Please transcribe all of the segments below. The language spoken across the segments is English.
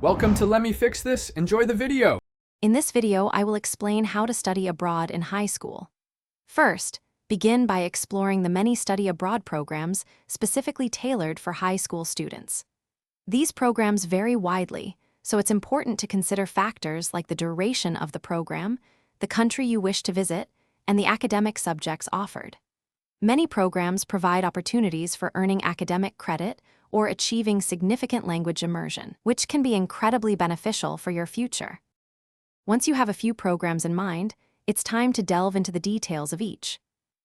Welcome to Let Me Fix This. Enjoy the video. In this video, I will explain how to study abroad in high school. First, begin by exploring the many study abroad programs specifically tailored for high school students. These programs vary widely, so it's important to consider factors like the duration of the program, the country you wish to visit, and the academic subjects offered. Many programs provide opportunities for earning academic credit or achieving significant language immersion, which can be incredibly beneficial for your future. Once you have a few programs in mind, it's time to delve into the details of each.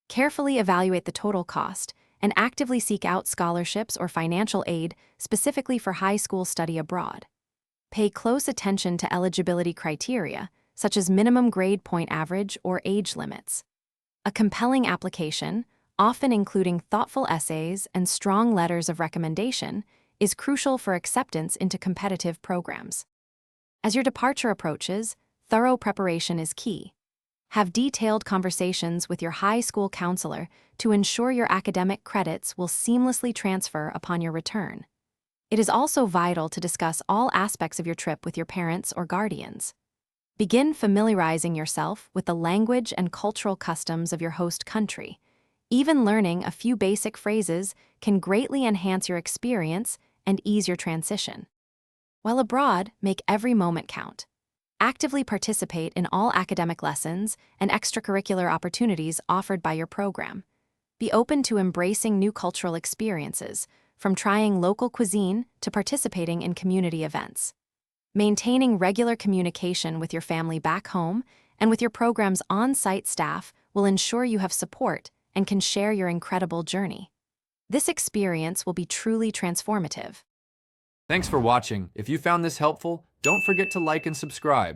Carefully evaluate the total cost and actively seek out scholarships or financial aid specifically for high school study abroad. Pay close attention to eligibility criteria, such as minimum grade point average or age limits. A compelling application, often including thoughtful essays and strong letters of recommendation, is crucial for acceptance into competitive programs. As your departure approaches, thorough preparation is key. Have detailed conversations with your high school counselor to ensure your academic credits will seamlessly transfer upon your return. It is also vital to discuss all aspects of your trip with your parents or guardians. Begin familiarizing yourself with the language and cultural customs of your host country. Even learning a few basic phrases can greatly enhance your experience and ease your transition. While abroad, make every moment count. Actively participate in all academic lessons and extracurricular opportunities offered by your program. Be open to embracing new cultural experiences, from trying local cuisine to participating in community events. Maintaining regular communication with your family back home and with your program's on-site staff will ensure you have support and can share your incredible journey. This experience will be truly transformative. Thanks for watching. If you found this helpful, don't forget to like and subscribe.